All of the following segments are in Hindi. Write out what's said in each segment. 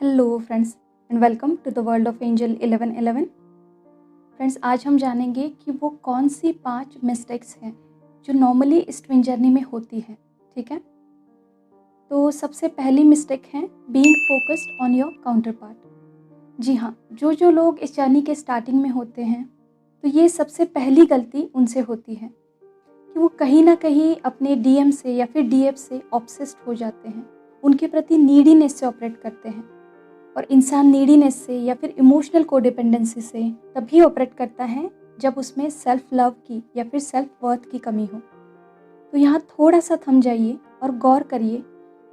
Hello friends and welcome to the world of angel 1111। Friends, आज हम जानेंगे कि वो कौन सी 5 मिस्टेक्स हैं जो नॉर्मली इस ट्विन जर्नी में होती हैं। ठीक है, तो सबसे पहली मिस्टेक है being focused on your counterpart. जी हाँ, जो लोग इस जर्नी के स्टार्टिंग में होते हैं तो ये सबसे पहली गलती उनसे होती है कि वो कहीं ना कहीं अपने डीएम से या फिर डीएफ से ऑब्सेस्ड हो जाते हैं, उनके प्रति नीडीनेस से ऑपरेट करते हैं। और इंसान नीडीनेस से या फिर इमोशनल कोडिपेंडेंसी से तभी ऑपरेट करता है जब उसमें सेल्फ लव की या फिर सेल्फ वर्थ की कमी हो। तो यहाँ थोड़ा सा थम जाइए और गौर करिए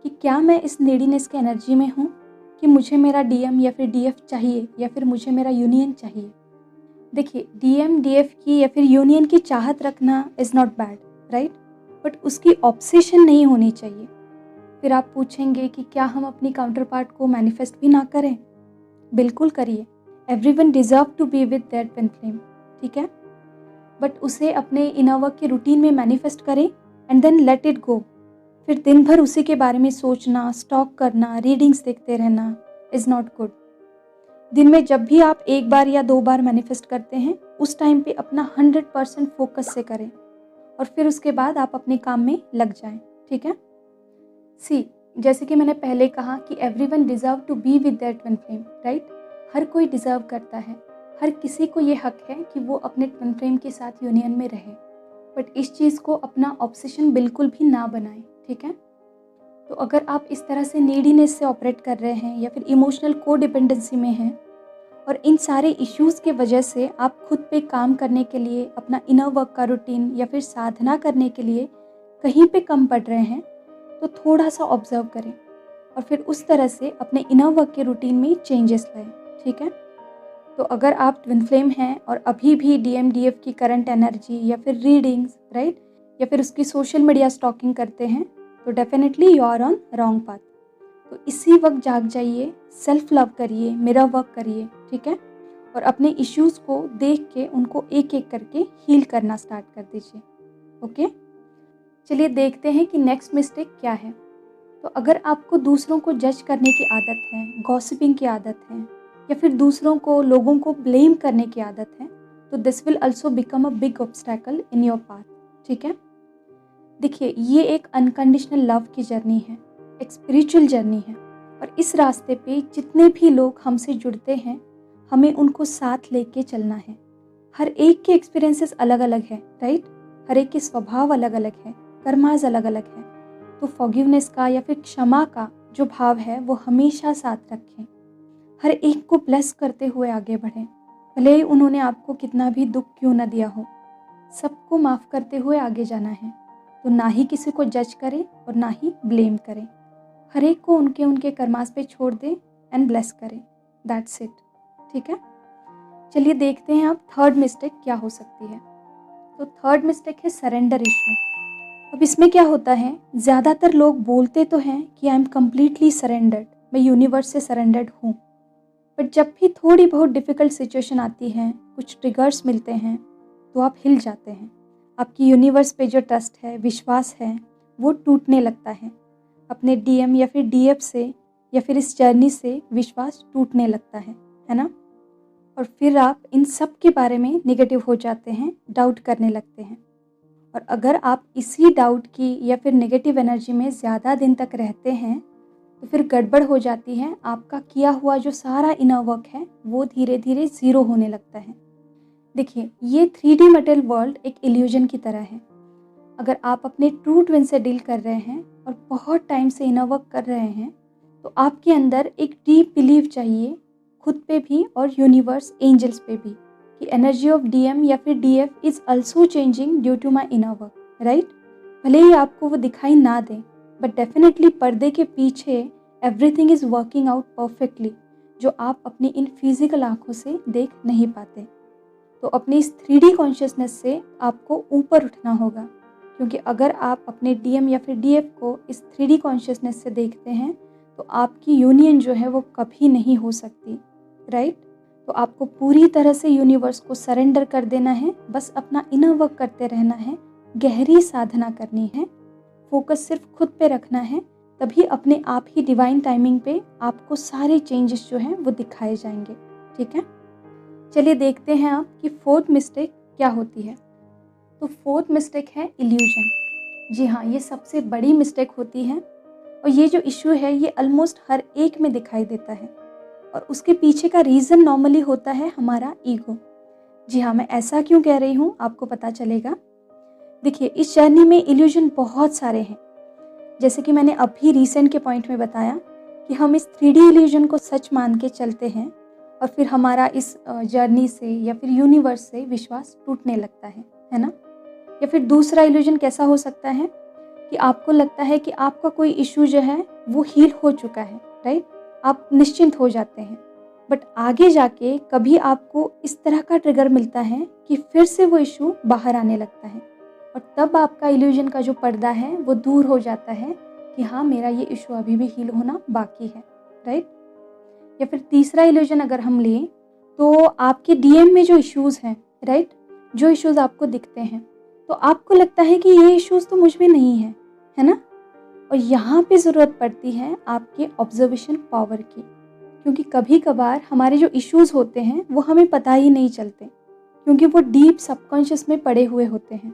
कि क्या मैं इस नीडीनेस के एनर्जी में हूँ कि मुझे मेरा डीएम या फिर डीएफ चाहिए या फिर मुझे मेरा यूनियन चाहिए। देखिए, डीएम डीएफ की या फिर यूनियन की चाहत रखना is not bad, right, but उसकी ऑब्सेशन नहीं होनी चाहिए। फिर आप पूछेंगे कि क्या हम अपनी काउंटर पार्ट को मैनिफेस्ट भी ना करें? बिल्कुल करिए। Everyone deserve to be with their twin flame, ठीक है, बट उसे अपने इनर वर्क के रूटीन में मैनिफेस्ट करें and then let it go. फिर दिन भर उसी के बारे में सोचना, स्टॉक करना, रीडिंग्स देखते रहना इज़ नॉट गुड। दिन में जब भी आप एक बार या 2 बार मैनिफेस्ट करते हैं, उस टाइम पे अपना 100% फोकस से करें और फिर उसके बाद आप अपने काम में लग जाएं। ठीक है, जैसे कि मैंने पहले कहा कि everyone deserve to be with their twin flame, right. हर कोई डिजर्व करता है, हर किसी को ये हक है कि वो अपने ट्विन फ्लेम के साथ यूनियन में रहे, बट इस चीज़ को अपना ऑब्सेशन बिल्कुल भी ना बनाएं। ठीक है, तो अगर आप इस तरह से नीडीनेस से ऑपरेट कर रहे हैं या फिर इमोशनल कोडिपेंडेंसी में हैं और इन सारे इश्यूज़ के वजह से आप खुद पे काम करने के लिए, अपना इनर वर्क का रूटीन या फिर साधना करने के लिए कहीं पे कम पड़ रहे हैं, तो थोड़ा सा ऑब्जर्व करें और फिर उस तरह से अपने इनर वर्क के रूटीन में चेंजेस लाएं। ठीक है, तो अगर आप ट्विन फ्लेम हैं और अभी भी डीएम डीएफ की करंट एनर्जी या फिर रीडिंग्स, राइट, या फिर उसकी सोशल मीडिया स्टॉकिंग करते हैं, तो definitely you are on wrong path. तो इसी वक्त जाग जाइए, सेल्फ लव करिए, मिरर वर्क करिए। ठीक है, और अपने इश्यूज़ को देख के उनको एक एक करके हील करना स्टार्ट कर दीजिए। ओके, चलिए देखते हैं कि नेक्स्ट मिस्टेक क्या है। तो अगर आपको दूसरों को जज करने की आदत है, गॉसिपिंग की आदत है या फिर दूसरों को, लोगों को ब्लेम करने की आदत है, तो this will also become a big obstacle in your path. ठीक है, देखिए, ये एक अनकंडीशनल लव की जर्नी है, एक स्पिरिचुअल जर्नी है, और इस रास्ते पे जितने भी लोग हमसे जुड़ते हैं, हमें उनको साथ लेके चलना है। हर एक के एक्सपीरियंसेस अलग अलग है, राइट, हर एक के स्वभाव अलग अलग है, कर्माज अलग अलग है। तो फॉरगिवनेस का या फिर क्षमा का जो भाव है वो हमेशा साथ रखें। हर एक को ब्लेस करते हुए आगे बढ़ें, भले ही उन्होंने आपको कितना भी दुख क्यों न दिया हो। सबको माफ़ करते हुए आगे जाना है। तो ना ही किसी को जज करें और ना ही ब्लेम करें। हर एक को उनके उनके कर्मास पे छोड़ दें एंड ब्लेस करें। That's it. ठीक है, चलिए देखते हैं अब थर्ड मिस्टेक क्या हो सकती है। तो थर्ड मिस्टेक है सरेंडर इशू। अब इसमें क्या होता है, ज़्यादातर लोग बोलते तो हैं कि आई एम कम्प्लीटली सरेंडर्ड, मैं यूनिवर्स से सरेंडर्ड हूँ, बट जब भी थोड़ी बहुत डिफ़िकल्ट सिचुएशन आती है, कुछ ट्रिगर्स मिलते हैं, तो आप हिल जाते हैं। आपकी यूनिवर्स पे जो ट्रस्ट है, विश्वास है, वो टूटने लगता है। अपने डीएम या फिर डीएफ से या फिर इस जर्नी से विश्वास टूटने लगता है ना। और फिर आप इन सब के बारे में नेगेटिव हो जाते हैं, डाउट करने लगते हैं। और अगर आप इसी डाउट की या फिर नेगेटिव एनर्जी में ज़्यादा दिन तक रहते हैं, तो फिर गड़बड़ हो जाती है। आपका किया हुआ जो सारा इनर वर्क है वो धीरे धीरे ज़ीरो होने लगता है। देखिए, ये 3D मटेरियल वर्ल्ड एक इल्यूजन की तरह है। अगर आप अपने ट्रू ट्विन से डील कर रहे हैं और बहुत टाइम से इनर वर्क कर रहे हैं, तो आपके अंदर एक डीप बिलीव चाहिए, खुद पे भी और यूनिवर्स, एंजल्स पे भी, कि एनर्जी ऑफ डीएम या फिर DF is also changing due to my inner work, right. भले ही आपको वो दिखाई ना दें, बट डेफिनेटली पर्दे के पीछे everything is working out perfectly, जो आप अपनी इन फिजिकल आँखों से देख नहीं पाते। तो अपनी इस 3D कॉन्शियसनेस से आपको ऊपर उठना होगा, क्योंकि अगर आप अपने डीएम या फिर डीएफ को इस 3D कॉन्शियसनेस से देखते हैं, तो आपकी यूनियन जो है वो कभी नहीं हो सकती, राइट। तो आपको पूरी तरह से यूनिवर्स को सरेंडर कर देना है, बस अपना इनर वर्क करते रहना है, गहरी साधना करनी है, फोकस सिर्फ खुद पे रखना है, तभी अपने आप ही डिवाइन टाइमिंग पे आपको सारे चेंजेस जो हैं वो दिखाए जाएंगे। ठीक है, चलिए देखते हैं अब कि फोर्थ मिस्टेक क्या होती है। तो फोर्थ मिस्टेक है इल्यूजन। जी हाँ, ये सबसे बड़ी मिस्टेक होती है और ये जो इशू है ये ऑलमोस्ट हर एक में दिखाई देता है और उसके पीछे का रीज़न नॉर्मली होता है हमारा ईगो। जी हाँ, मैं ऐसा क्यों कह रही हूँ आपको पता चलेगा। देखिए, इस जर्नी में इल्यूजन बहुत सारे हैं। जैसे कि मैंने अभी रिसेंट के पॉइंट में बताया कि हम इस 3D इल्यूजन को सच मान के चलते हैं और फिर हमारा इस जर्नी से या फिर यूनिवर्स से विश्वास टूटने लगता है ना। या फिर दूसरा इल्यूजन कैसा हो सकता है कि आपको लगता है कि आपका कोई इशू जो है वो हील हो चुका है, राइट, आप निश्चिंत हो जाते हैं। बट आगे जाके कभी आपको इस तरह का ट्रिगर मिलता है कि फिर से वो इशू बाहर आने लगता है और तब आपका इल्यूजन का जो पर्दा है वो दूर हो जाता है कि हाँ, मेरा ये इशू अभी भी हील होना बाकी है, राइट। या फिर तीसरा इल्यूजन अगर हम लें तो आपके डीएम में जो इश्यूज़ हैं, राइट, जो इश्यूज़ आपको दिखते हैं तो आपको लगता है कि ये इश्यूज़ तो मुझ में नहीं है ना। और यहाँ पे ज़रूरत पड़ती है आपके ऑब्जर्वेशन पावर की, क्योंकि कभी कभार हमारे जो इश्यूज़ होते हैं वो हमें पता ही नहीं चलते क्योंकि वो डीप सबकॉन्शियस में पड़े हुए होते हैं।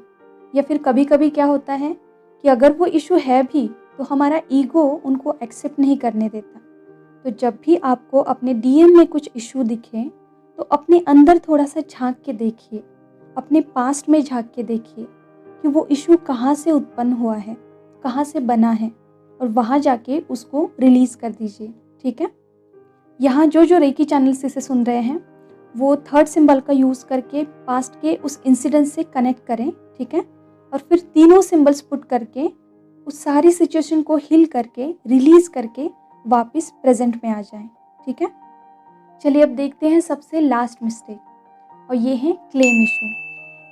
या फिर कभी कभी क्या होता है कि अगर वो इशू है भी तो हमारा ईगो उनको एक्सेप्ट नहीं करने देता। तो जब भी आपको अपने डीएम में कुछ इशू दिखे तो अपने अंदर थोड़ा सा झांक के देखिए, अपने पास्ट में झांक के देखिए कि वो इशू कहाँ से उत्पन्न हुआ है, कहाँ से बना है, और वहाँ जाके उसको रिलीज़ कर दीजिए। ठीक है, यहाँ जो जो रेकी चैनल से इसे सुन रहे हैं वो थर्ड सिंबल का यूज़ करके पास्ट के उस इंसिडेंट से कनेक्ट करें। ठीक है, और फिर तीनों सिंबल्स पुट करके उस सारी सिचुएशन को हील करके रिलीज़ करके वापस प्रेजेंट में आ जाएं। ठीक है, चलिए अब देखते हैं सबसे लास्ट मिस्टेक और ये है क्लेम इशू।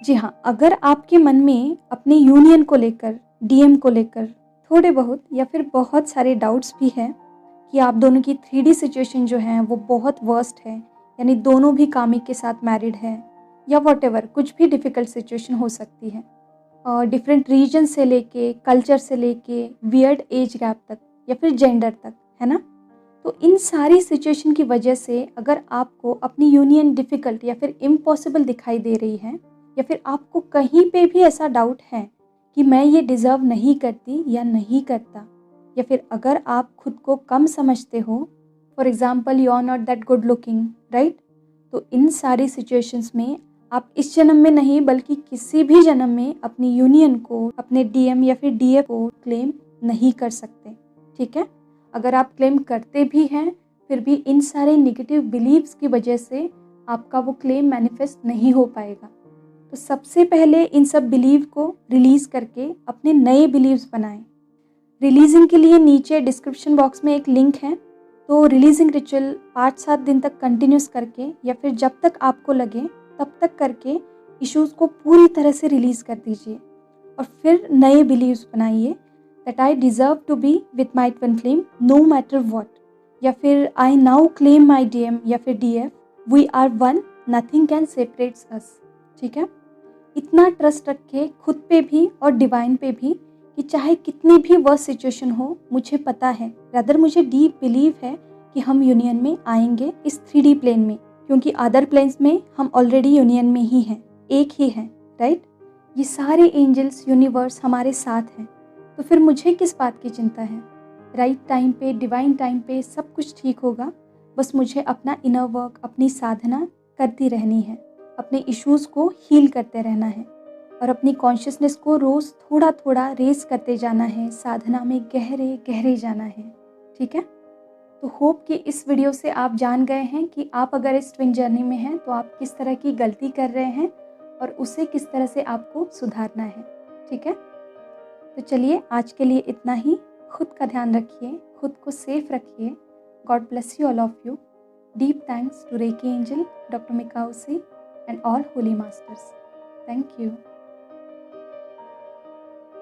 जी हाँ, अगर आपके मन में अपने यूनियन को लेकर, डीएम को लेकर थोड़े बहुत या फिर बहुत सारे डाउट्स भी हैं कि आप दोनों की 3D सिचुएशन जो है वो बहुत वर्स्ट है, यानी दोनों भी कामिक के साथ मैरिड है या वॉटेवर कुछ भी डिफ़िकल्ट सिचुएशन हो सकती है, और डिफरेंट रीजन से लेके, कल्चर से लेके, वियर्ड एज गैप तक या फिर जेंडर तक, है ना। तो इन सारी सिचुएशन की वजह से अगर आपको अपनी यूनियन डिफ़िकल्ट या फिर इम्पॉसिबल दिखाई दे रही है या फिर आपको कहीं पे भी ऐसा डाउट है कि मैं ये डिज़र्व नहीं करती या नहीं करता, या फिर अगर आप खुद को कम समझते हो, for example you are not that good looking, right, तो इन सारी सिचुएशंस में आप इस जन्म में नहीं बल्कि किसी भी जन्म में अपनी यूनियन को, अपने डीएम या फिर डीए को क्लेम नहीं कर सकते। ठीक है, अगर आप क्लेम करते भी हैं फिर भी इन सारे नेगेटिव बिलीव्स की वजह से आपका वो क्लेम मैनिफेस्ट नहीं हो पाएगा। तो सबसे पहले इन सब बिलीव को रिलीज़ करके अपने नए बिलीव्स बनाएं। रिलीजिंग के लिए नीचे डिस्क्रिप्शन बॉक्स में एक लिंक है, तो रिलीजिंग रिचुअल 5-7 दिन तक कंटिन्यूस करके या फिर जब तक आपको लगे तब तक करके इश्यूज़ को पूरी तरह से रिलीज़ कर दीजिए और फिर नए बिलीव्स बनाइए that I deserve to be with my twin flame no matter what, या फिर I now claim my DM या फिर DF, we are one, nothing can separates us. ठीक है, इतना ट्रस्ट रखे खुद पे भी और डिवाइन पे भी कि चाहे कितनी भी वर्स्ट सिचुएशन हो, मुझे पता है, रादर मुझे डीप बिलीव है कि हम यूनियन में आएंगे इस 3D प्लेन में, क्योंकि अदर प्लेन्स में हम ऑलरेडी यूनियन में ही हैं, एक ही हैं, राइट। ये सारे एंजल्स, यूनिवर्स हमारे साथ हैं, तो फिर मुझे किस बात की चिंता है। राइट टाइम पे, डिवाइन टाइम पे सब कुछ ठीक होगा। बस मुझे अपना इनर वर्क, अपनी साधना करती रहनी है, अपने इश्यूज़ को हील करते रहना है और अपनी कॉन्शियसनेस को रोज़ थोड़ा थोड़ा रेस करते जाना है, साधना में गहरे गहरे जाना है। ठीक है, तो होप कि इस वीडियो से आप जान गए हैं कि आप अगर इस ट्विन जर्नी में हैं तो आप किस तरह की गलती कर रहे हैं और उसे किस तरह से आपको सुधारना है। ठीक है, तो चलिए आज के लिए इतना ही। खुद का ध्यान रखिए, खुद को सेफ रखिए। God bless you all of you. Deep thanks to reiki angel, doctor मिकाउसी and all holy masters. Thank you.